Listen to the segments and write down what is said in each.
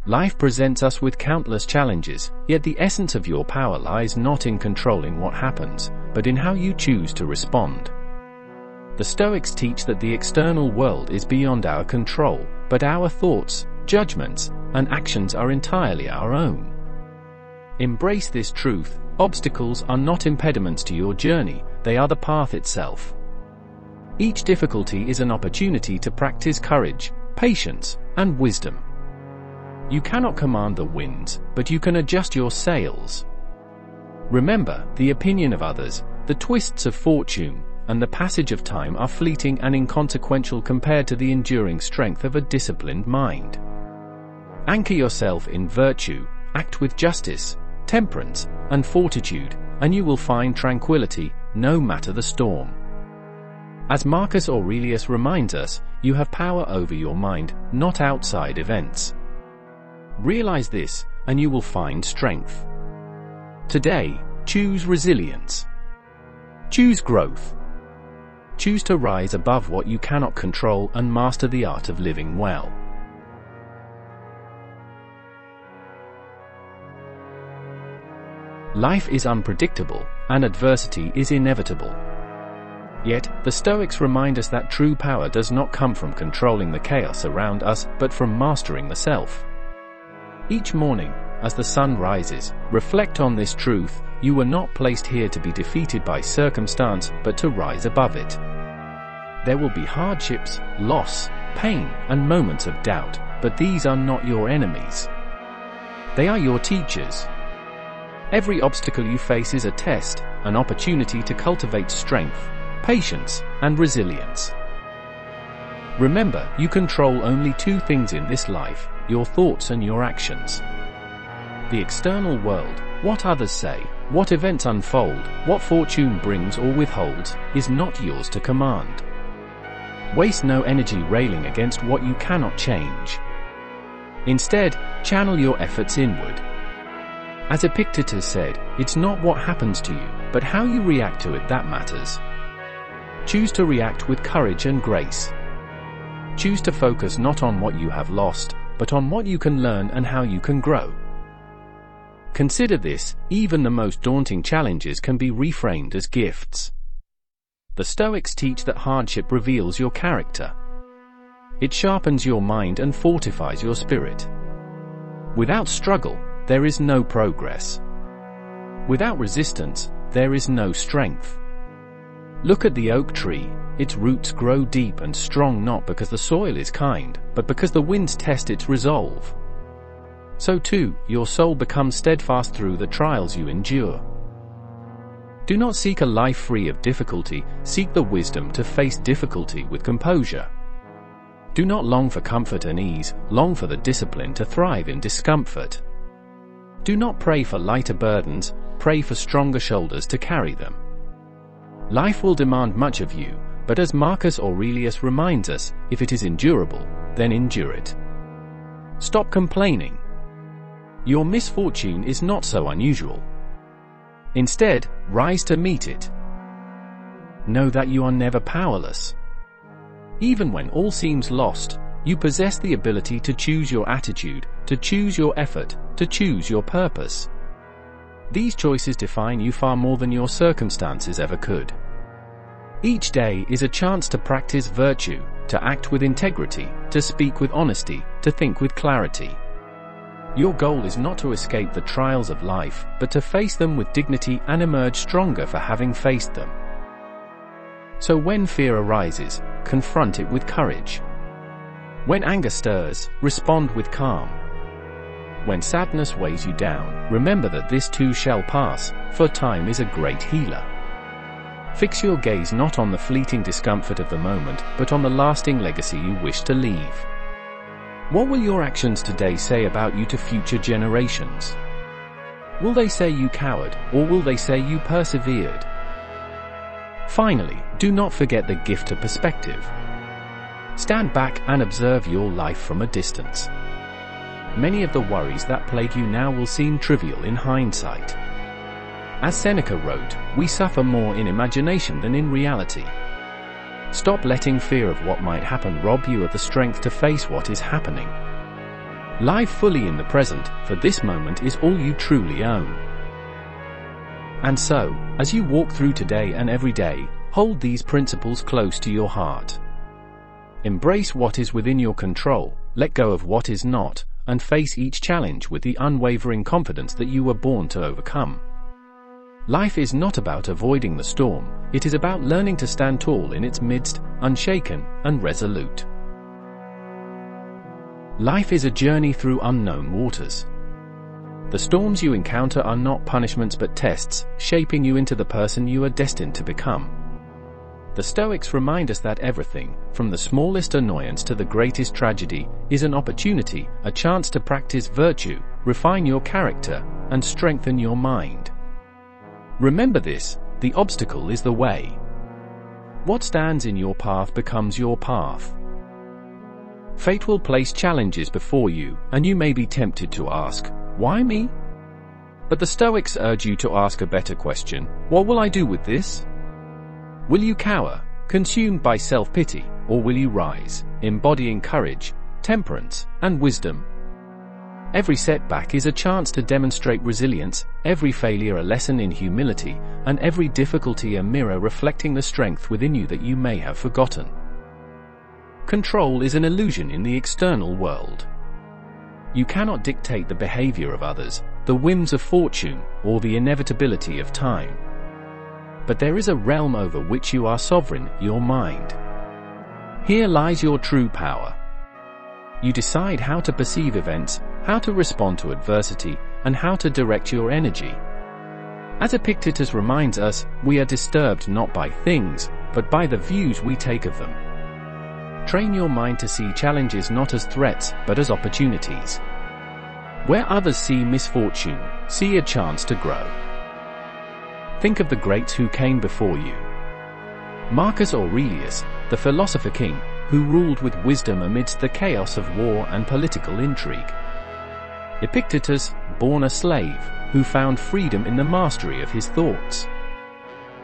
Life presents us with countless challenges, yet the essence of your power lies not in controlling what happens, but in how you choose to respond. The Stoics teach that the external world is beyond our control, but our thoughts, judgments, and actions are entirely our own. Embrace this truth: obstacles are not impediments to your journey, they are the path itself. Each difficulty is an opportunity to practice courage, patience, and wisdom. You cannot command the winds, but you can adjust your sails. Remember, the opinion of others, the twists of fortune, and the passage of time are fleeting and inconsequential compared to the enduring strength of a disciplined mind. Anchor yourself in virtue, act with justice, temperance, and fortitude, and you will find tranquility, no matter the storm. As Marcus Aurelius reminds us, you have power over your mind, not outside events. Realize this, and you will find strength. Today, choose resilience. Choose growth. Choose to rise above what you cannot control and master the art of living well. Life is unpredictable, and adversity is inevitable. Yet, the Stoics remind us that true power does not come from controlling the chaos around us, but from mastering the self. Each morning, as the sun rises, reflect on this truth: you were not placed here to be defeated by circumstance, but to rise above it. There will be hardships, loss, pain, and moments of doubt, but these are not your enemies. They are your teachers. Every obstacle you face is a test, an opportunity to cultivate strength, patience, and resilience. Remember, you control only two things in this life: your thoughts and your actions. The external world, what others say, what events unfold, what fortune brings or withholds, is not yours to command. Waste no energy railing against what you cannot change. Instead, channel your efforts inward. As Epictetus said, it's not what happens to you, but how you react to it that matters. Choose to react with courage and grace. Choose to focus not on what you have lost, but on what you can learn and how you can grow. Consider this: even the most daunting challenges can be reframed as gifts. The Stoics teach that hardship reveals your character. It sharpens your mind and fortifies your spirit. Without struggle, there is no progress. Without resistance, there is no strength. Look at the oak tree. Its roots grow deep and strong not because the soil is kind, but because the winds test its resolve. So too, your soul becomes steadfast through the trials you endure. Do not seek a life free of difficulty, seek the wisdom to face difficulty with composure. Do not long for comfort and ease, long for the discipline to thrive in discomfort. Do not pray for lighter burdens, pray for stronger shoulders to carry them. Life will demand much of you, but as Marcus Aurelius reminds us, if it is endurable, then endure it. Stop complaining. Your misfortune is not so unusual. Instead, rise to meet it. Know that you are never powerless. Even when all seems lost, you possess the ability to choose your attitude, to choose your effort, to choose your purpose. These choices define you far more than your circumstances ever could. Each day is a chance to practice virtue, to act with integrity, to speak with honesty, to think with clarity. Your goal is not to escape the trials of life, but to face them with dignity and emerge stronger for having faced them. So when fear arises, confront it with courage. When anger stirs, respond with calm. When sadness weighs you down, remember that this too shall pass, for time is a great healer. Fix your gaze not on the fleeting discomfort of the moment, but on the lasting legacy you wish to leave. What will your actions today say about you to future generations? Will they say you cowered, or will they say you persevered? Finally, do not forget the gift of perspective. Stand back and observe your life from a distance. Many of the worries that plague you now will seem trivial in hindsight. As Seneca wrote, we suffer more in imagination than in reality. Stop letting fear of what might happen rob you of the strength to face what is happening. Live fully in the present, for this moment is all you truly own. And so, as you walk through today and every day, hold these principles close to your heart. Embrace what is within your control, let go of what is not, and face each challenge with the unwavering confidence that you were born to overcome. Life is not about avoiding the storm, it is about learning to stand tall in its midst, unshaken and resolute. Life is a journey through unknown waters. The storms you encounter are not punishments but tests, shaping you into the person you are destined to become. The Stoics remind us that everything, from the smallest annoyance to the greatest tragedy, is an opportunity, a chance to practice virtue, refine your character, and strengthen your mind. Remember this, the obstacle is the way. What stands in your path becomes your path. Fate will place challenges before you, and you may be tempted to ask, "Why me?" But the Stoics urge you to ask a better question: what will I do with this? Will you cower, consumed by self-pity, or will you rise, embodying courage, temperance, and wisdom? Every setback is a chance to demonstrate resilience, every failure a lesson in humility, and every difficulty a mirror reflecting the strength within you that you may have forgotten. Control is an illusion in the external world. You cannot dictate the behavior of others, the whims of fortune, or the inevitability of time. But there is a realm over which you are sovereign, your mind. Here lies your true power. You decide how to perceive events, how to respond to adversity, and how to direct your energy. As Epictetus reminds us, we are disturbed not by things, but by the views we take of them. Train your mind to see challenges not as threats, but as opportunities. Where others see misfortune, see a chance to grow. Think of the greats who came before you. Marcus Aurelius, the philosopher king, who ruled with wisdom amidst the chaos of war and political intrigue. Epictetus, born a slave, who found freedom in the mastery of his thoughts.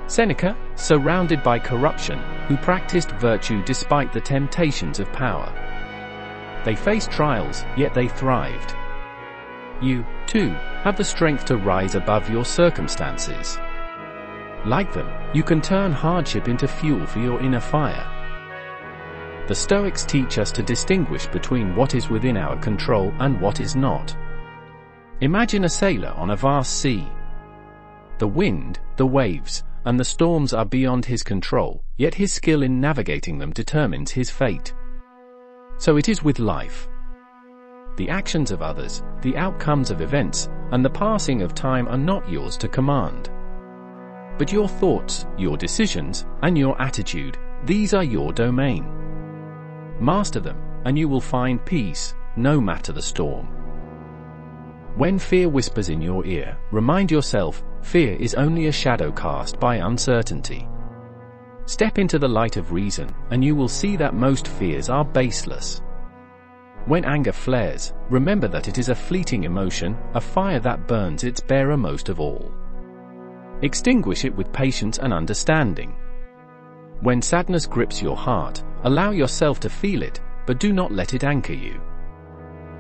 Seneca, surrounded by corruption, who practiced virtue despite the temptations of power. They faced trials, yet they thrived. You, too, have the strength to rise above your circumstances. Like them, you can turn hardship into fuel for your inner fire. The Stoics teach us to distinguish between what is within our control and what is not. Imagine a sailor on a vast sea. The wind, the waves, and the storms are beyond his control, yet his skill in navigating them determines his fate. So it is with life. The actions of others, the outcomes of events, and the passing of time are not yours to command. But your thoughts, your decisions, and your attitude, these are your domain. Master them, and you will find peace, no matter the storm. When fear whispers in your ear, remind yourself, fear is only a shadow cast by uncertainty. Step into the light of reason, and you will see that most fears are baseless. When anger flares, remember that it is a fleeting emotion, a fire that burns its bearer most of all. Extinguish it with patience and understanding. When sadness grips your heart, allow yourself to feel it, but do not let it anchor you.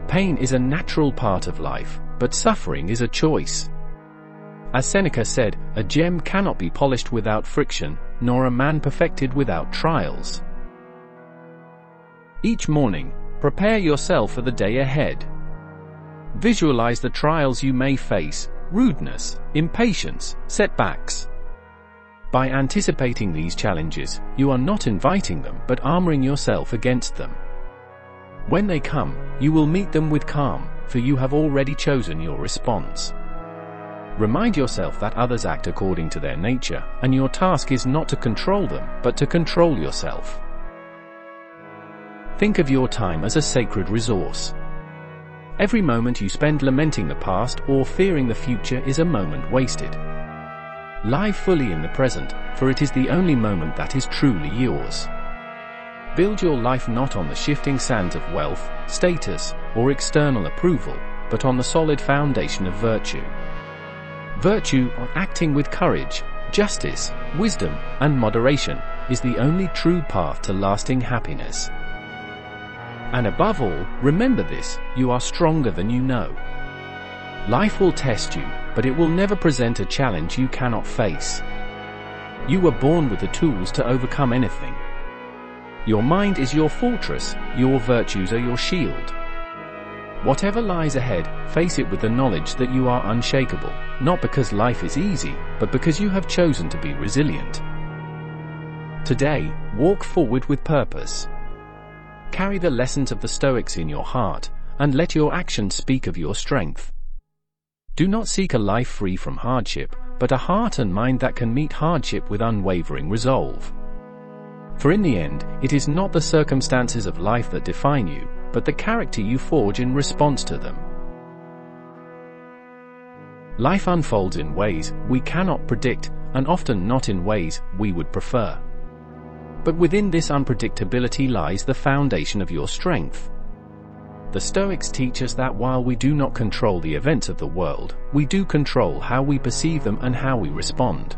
Pain is a natural part of life, but suffering is a choice. As Seneca said, a gem cannot be polished without friction, nor a man perfected without trials. Each morning, prepare yourself for the day ahead. Visualize the trials you may face: rudeness, impatience, setbacks. By anticipating these challenges, you are not inviting them but armoring yourself against them. When they come, you will meet them with calm, for you have already chosen your response. Remind yourself that others act according to their nature, and your task is not to control them, but to control yourself. Think of your time as a sacred resource. Every moment you spend lamenting the past or fearing the future is a moment wasted. Live fully in the present, for it is the only moment that is truly yours. Build your life not on the shifting sands of wealth, status, or external approval, but on the solid foundation of virtue. Virtue, acting with courage, justice, wisdom, and moderation, is the only true path to lasting happiness. And above all, remember this: you are stronger than you know. Life will test you, but it will never present a challenge you cannot face. You were born with the tools to overcome anything. Your mind is your fortress, your virtues are your shield. Whatever lies ahead, face it with the knowledge that you are unshakable, not because life is easy, but because you have chosen to be resilient. Today, walk forward with purpose. Carry the lessons of the Stoics in your heart, and let your actions speak of your strength. Do not seek a life free from hardship, but a heart and mind that can meet hardship with unwavering resolve. For in the end, it is not the circumstances of life that define you, but the character you forge in response to them. Life unfolds in ways we cannot predict, and often not in ways we would prefer. But within this unpredictability lies the foundation of your strength. The Stoics teach us that while we do not control the events of the world, we do control how we perceive them and how we respond.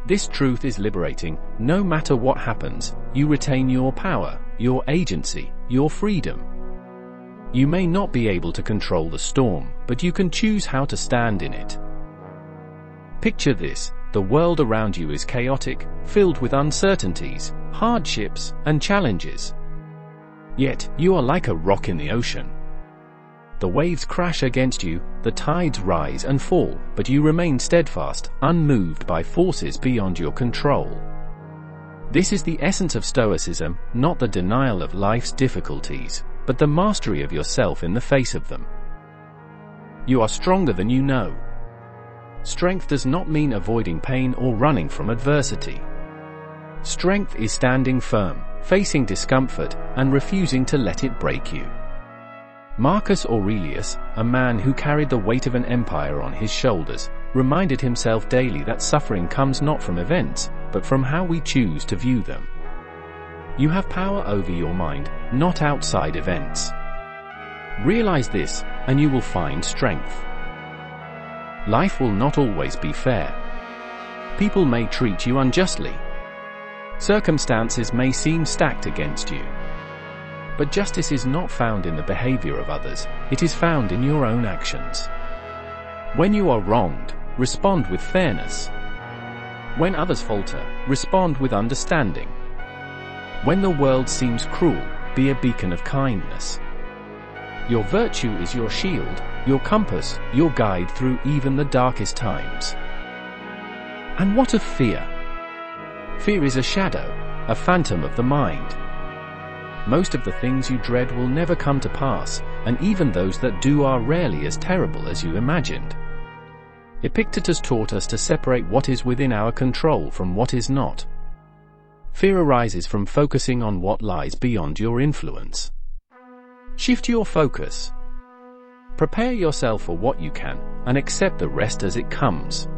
This truth is liberating. No matter what happens, you retain your power, your agency, your freedom. You may not be able to control the storm, but you can choose how to stand in it. Picture this: the world around you is chaotic, filled with uncertainties, hardships, and challenges. Yet, you are like a rock in the ocean. The waves crash against you, the tides rise and fall, but you remain steadfast, unmoved by forces beyond your control. This is the essence of Stoicism, not the denial of life's difficulties, but the mastery of yourself in the face of them. You are stronger than you know. Strength does not mean avoiding pain or running from adversity. Strength is standing firm, facing discomfort, and refusing to let it break you. Marcus Aurelius, a man who carried the weight of an empire on his shoulders, reminded himself daily that suffering comes not from events, but from how we choose to view them. You have power over your mind, not outside events. Realize this, and you will find strength. Life will not always be fair. People may treat you unjustly. Circumstances may seem stacked against you. But justice is not found in the behavior of others, it is found in your own actions. When you are wronged, respond with fairness. When others falter, respond with understanding. When the world seems cruel, be a beacon of kindness. Your virtue is your shield, your compass, your guide through even the darkest times. And what of fear? Fear is a shadow, a phantom of the mind. Most of the things you dread will never come to pass, and even those that do are rarely as terrible as you imagined. Epictetus taught us to separate what is within our control from what is not. Fear arises from focusing on what lies beyond your influence. Shift your focus. Prepare yourself for what you can, and accept the rest as it comes.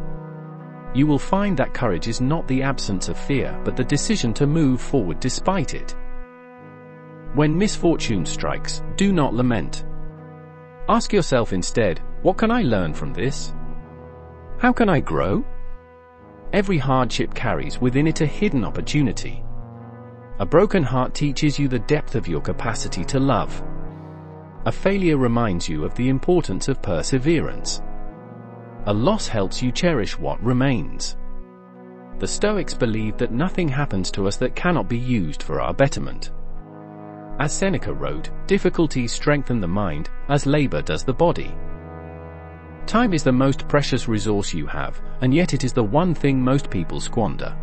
You will find that courage is not the absence of fear, but the decision to move forward despite it. When misfortune strikes, do not lament. Ask yourself instead, what can I learn from this? How can I grow? Every hardship carries within it a hidden opportunity. A broken heart teaches you the depth of your capacity to love. A failure reminds you of the importance of perseverance. A loss helps you cherish what remains. The Stoics believed that nothing happens to us that cannot be used for our betterment. As Seneca wrote, difficulties strengthen the mind, as labor does the body. Time is the most precious resource you have, and yet it is the one thing most people squander.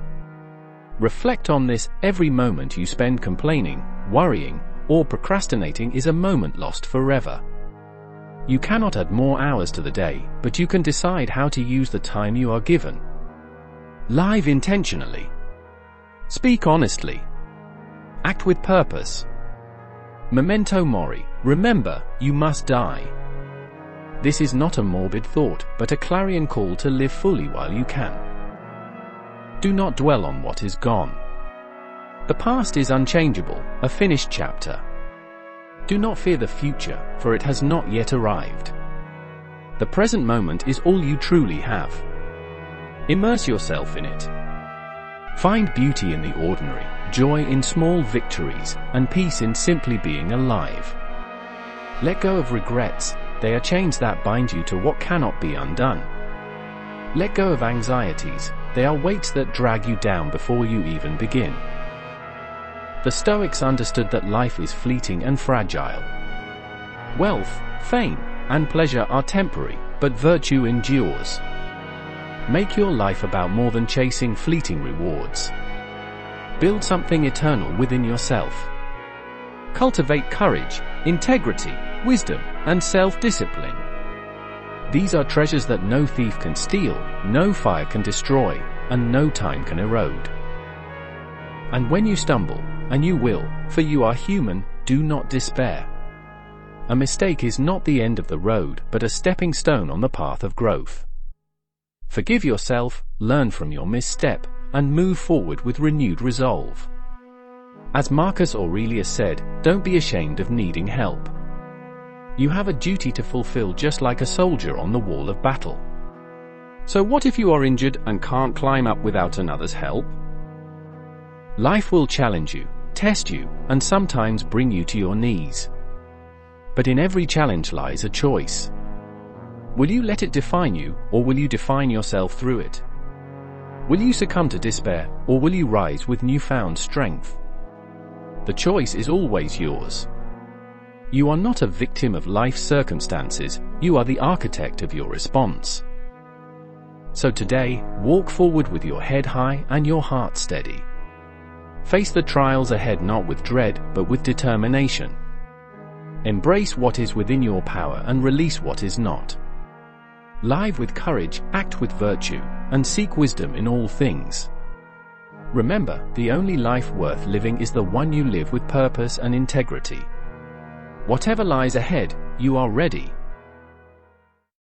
Reflect on this: every moment you spend complaining, worrying, or procrastinating is a moment lost forever. You cannot add more hours to the day, but you can decide how to use the time you are given. Live intentionally. Speak honestly. Act with purpose. Memento mori, remember, you must die. This is not a morbid thought, but a clarion call to live fully while you can. Do not dwell on what is gone. The past is unchangeable, a finished chapter. Do not fear the future, for it has not yet arrived. The present moment is all you truly have. Immerse yourself in it. Find beauty in the ordinary, joy in small victories, and peace in simply being alive. Let go of regrets, they are chains that bind you to what cannot be undone. Let go of anxieties, they are weights that drag you down before you even begin. The Stoics understood that life is fleeting and fragile. Wealth, fame, and pleasure are temporary, but virtue endures. Make your life about more than chasing fleeting rewards. Build something eternal within yourself. Cultivate courage, integrity, wisdom, and self-discipline. These are treasures that no thief can steal, no fire can destroy, and no time can erode. And when you stumble, and you will, for you are human, do not despair. A mistake is not the end of the road, but a stepping stone on the path of growth. Forgive yourself, learn from your misstep, and move forward with renewed resolve. As Marcus Aurelius said, don't be ashamed of needing help. You have a duty to fulfill just like a soldier on the wall of battle. So what if you are injured and can't climb up without another's help? Life will challenge you, test you, and sometimes bring you to your knees. But in every challenge lies a choice. Will you let it define you, or will you define yourself through it? Will you succumb to despair, or will you rise with newfound strength? The choice is always yours. You are not a victim of life's circumstances, you are the architect of your response. So today, walk forward with your head high and your heart steady. Face the trials ahead not with dread, but with determination. Embrace what is within your power and release what is not. Live with courage, act with virtue, and seek wisdom in all things. Remember, the only life worth living is the one you live with purpose and integrity. Whatever lies ahead, you are ready,